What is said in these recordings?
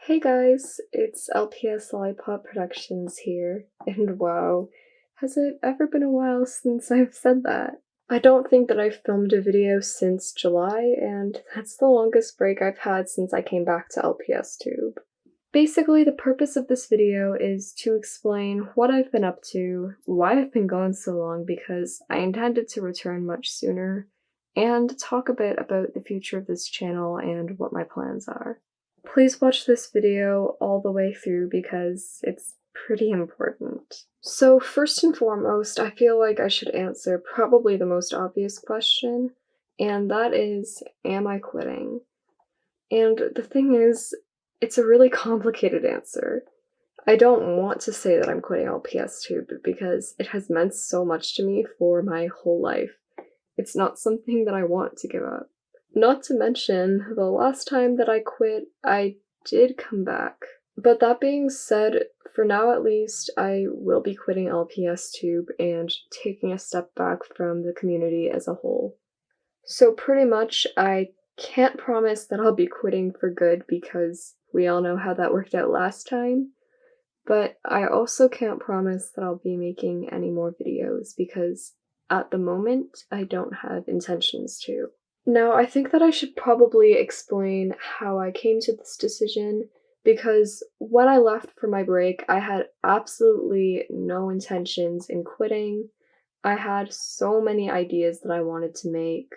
Hey guys, it's LPS Lollipop Productions here, and wow, has it ever been a while since I've said that? I don't think that I've filmed a video since July, and that's the longest break I've had since I came back to LPSTube. Basically, the purpose of this video is to explain what I've been up to, why I've been gone so long because I intended to return much sooner, and talk a bit about the future of this channel and what my plans are. Please watch this video all the way through because it's pretty important. So first and foremost, I feel like I should answer probably the most obvious question, and that is, am I quitting? And the thing is, it's a really complicated answer. I don't want to say that I'm quitting LPSTube because it has meant so much to me for my whole life. It's not something that I want to give up. Not to mention, the last time that I quit, I did come back. But that being said, for now at least, I will be quitting LPSTube and taking a step back from the community as a whole. So pretty much, I can't promise that I'll be quitting for good because we all know how that worked out last time, but I also can't promise that I'll be making any more videos because at the moment, I don't have intentions to. Now, I think that I should probably explain how I came to this decision, because when I left for my break, I had absolutely no intentions in quitting. I had so many ideas that I wanted to make.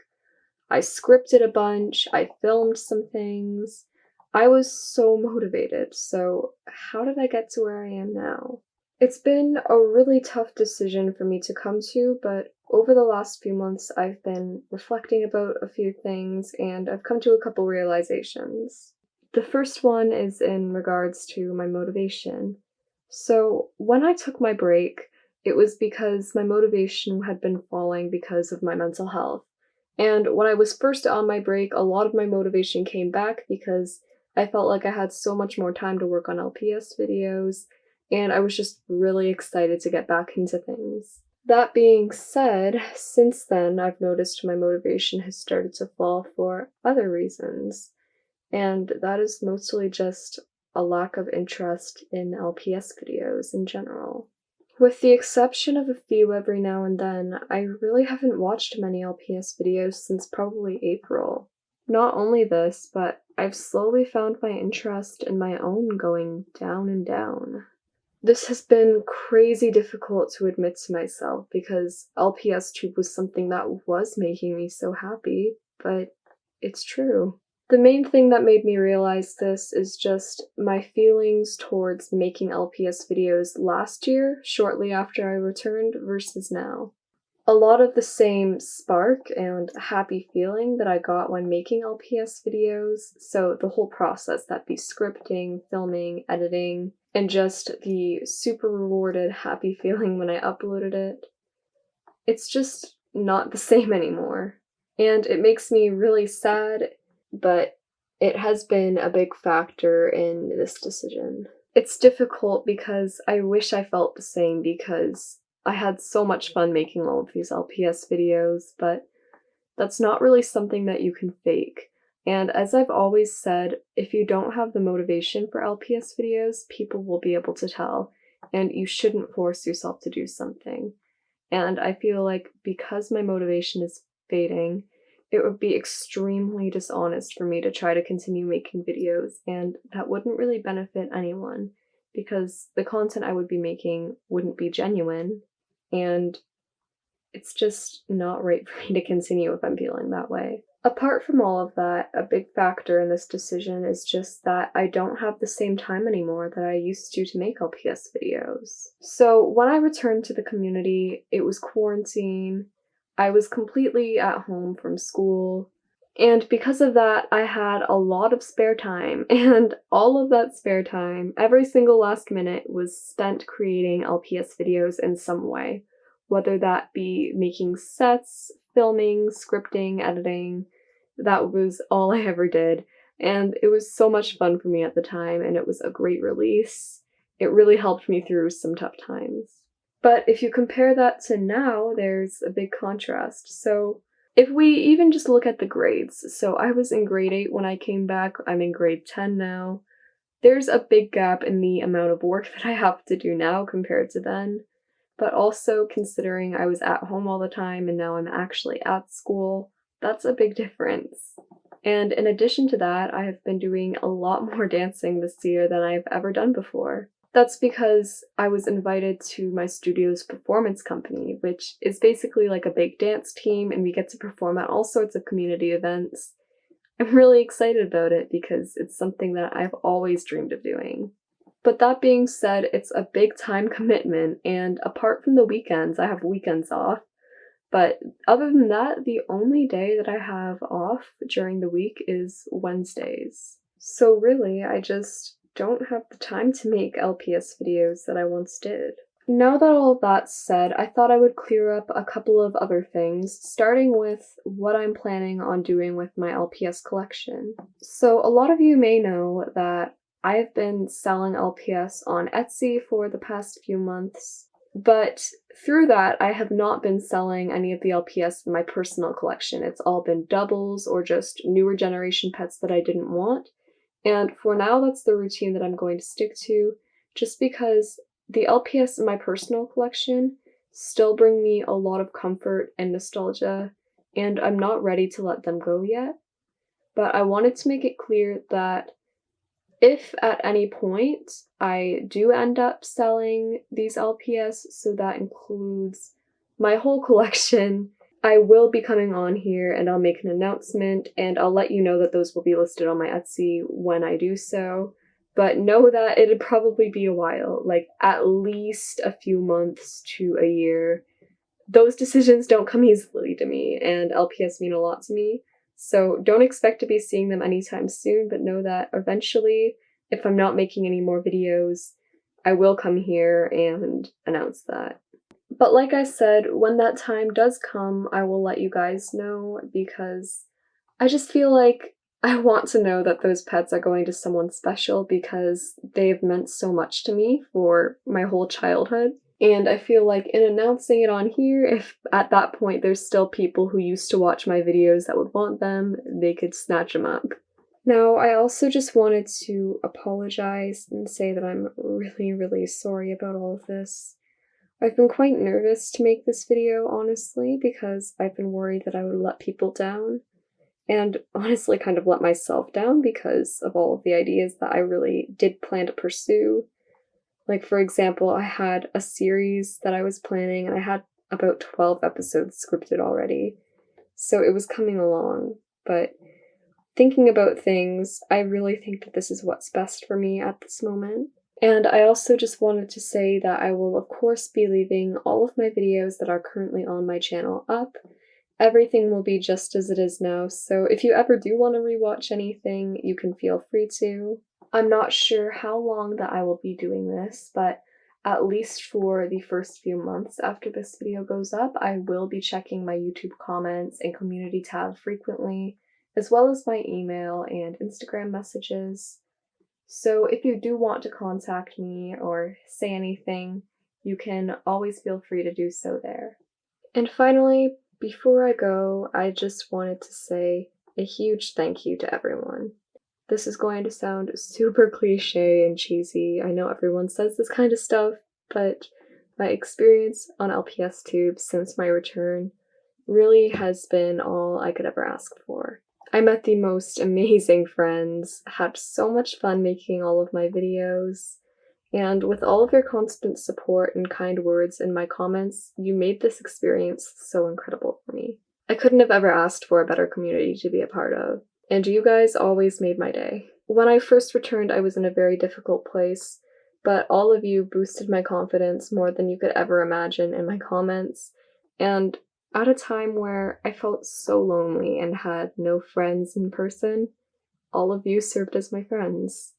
I scripted a bunch, I filmed some things. I was so motivated, so how did I get to where I am now? It's been a really tough decision for me to come to, but over the last few months I've been reflecting about a few things and I've come to a couple realizations. The first one is in regards to my motivation. So when I took my break, it was because my motivation had been falling because of my mental health. And when I was first on my break, a lot of my motivation came back because I felt like I had so much more time to work on LPS videos, and I was just really excited to get back into things. That being said, since then I've noticed my motivation has started to fall for other reasons, and that is mostly just a lack of interest in LPS videos in general. With the exception of a few every now and then, I really haven't watched many LPS videos since probably April. Not only this, but I've slowly found my interest in my own going down and down. This has been crazy difficult to admit to myself because LPSTube was something that was making me so happy, but it's true. The main thing that made me realize this is just my feelings towards making LPS videos last year, shortly after I returned, versus now. A lot of the same spark and happy feeling that I got when making LPS videos, so the whole process, that be scripting, filming, editing, and just the super rewarded happy feeling when I uploaded it, it's just not the same anymore. And it makes me really sad, but it has been a big factor in this decision. It's difficult because I wish I felt the same because I had so much fun making all of these LPS videos, but that's not really something that you can fake. And as I've always said, if you don't have the motivation for LPS videos, people will be able to tell, and you shouldn't force yourself to do something. And I feel like because my motivation is fading, it would be extremely dishonest for me to try to continue making videos, and that wouldn't really benefit anyone because the content I would be making wouldn't be genuine, and it's just not right for me to continue if I'm feeling that way. Apart from all of that, a big factor in this decision is just that I don't have the same time anymore that I used to make LPS videos. So when I returned to the community, it was quarantine, I was completely at home from school, and because of that, I had a lot of spare time, and all of that spare time, every single last minute, was spent creating LPS videos in some way. Whether that be making sets, filming, scripting, editing, that was all I ever did. And it was so much fun for me at the time, and it was a great release. It really helped me through some tough times. But if you compare that to now, there's a big contrast. So if we even just look at the grades, so I was in grade 8 when I came back, I'm in grade 10 now. There's a big gap in the amount of work that I have to do now compared to then, but also considering I was at home all the time and now I'm actually at school, that's a big difference. And in addition to that, I have been doing a lot more dancing this year than I've ever done before. That's because I was invited to my studio's performance company, which is basically like a big dance team, and we get to perform at all sorts of community events. I'm really excited about it because it's something that I've always dreamed of doing. But that being said, it's a big time commitment, and apart from the weekends, I have weekends off. But other than that, the only day that I have off during the week is Wednesdays. So really, I just don't have the time to make LPS videos that I once did. Now that all of that's said, I thought I would clear up a couple of other things, starting with what I'm planning on doing with my LPS collection. So a lot of you may know that I've been selling LPS on Etsy for the past few months, but through that I have not been selling any of the LPS in my personal collection. It's all been doubles or just newer generation pets that I didn't want. And for now, that's the routine that I'm going to stick to, just because the LPS in my personal collection still bring me a lot of comfort and nostalgia, and I'm not ready to let them go yet. But I wanted to make it clear that if at any point I do end up selling these LPS, so that includes my whole collection, I will be coming on here and I'll make an announcement and I'll let you know that those will be listed on my Etsy when I do so. But know that it'd probably be a while, like at least a few months to a year. Those decisions don't come easily to me, and LPS mean a lot to me. So don't expect to be seeing them anytime soon, but know that eventually, if I'm not making any more videos, I will come here and announce that. But like I said, when that time does come, I will let you guys know, because I just feel like I want to know that those pets are going to someone special, because they've meant so much to me for my whole childhood. And I feel like in announcing it on here, if at that point there's still people who used to watch my videos that would want them, they could snatch them up. Now, I also just wanted to apologize and say that I'm really, really sorry about all of this. I've been quite nervous to make this video, honestly, because I've been worried that I would let people down, and honestly kind of let myself down because of all of the ideas that I really did plan to pursue. Like, for example, I had a series that I was planning, and I had about 12 episodes scripted already, so it was coming along, but thinking about things, I really think that this is what's best for me at this moment. And I also just wanted to say that I will of course be leaving all of my videos that are currently on my channel up. Everything will be just as it is now, so if you ever do want to rewatch anything, you can feel free to. I'm not sure how long that I will be doing this, but at least for the first few months after this video goes up, I will be checking my YouTube comments and community tab frequently, as well as my email and Instagram messages. So if you do want to contact me or say anything, you can always feel free to do so there. And finally, before I go, I just wanted to say a huge thank you to everyone. This is going to sound super cliche and cheesy. I know everyone says this kind of stuff, but my experience on LPSTube since my return really has been all I could ever ask for. I met the most amazing friends, had so much fun making all of my videos, and with all of your constant support and kind words in my comments, you made this experience so incredible for me. I couldn't have ever asked for a better community to be a part of, and you guys always made my day. When I first returned, I was in a very difficult place, but all of you boosted my confidence more than you could ever imagine in my comments, and at a time where I felt so lonely and had no friends in person, all of you served as my friends.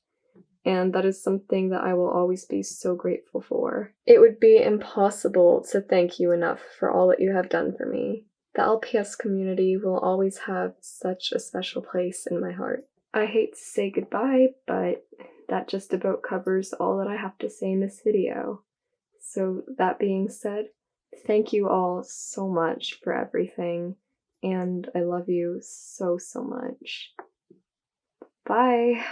And that is something that I will always be so grateful for. It would be impossible to thank you enough for all that you have done for me. The LPS community will always have such a special place in my heart. I hate to say goodbye, but that just about covers all that I have to say in this video. So that being said, thank you all so much for everything, and I love you so, so much. Bye!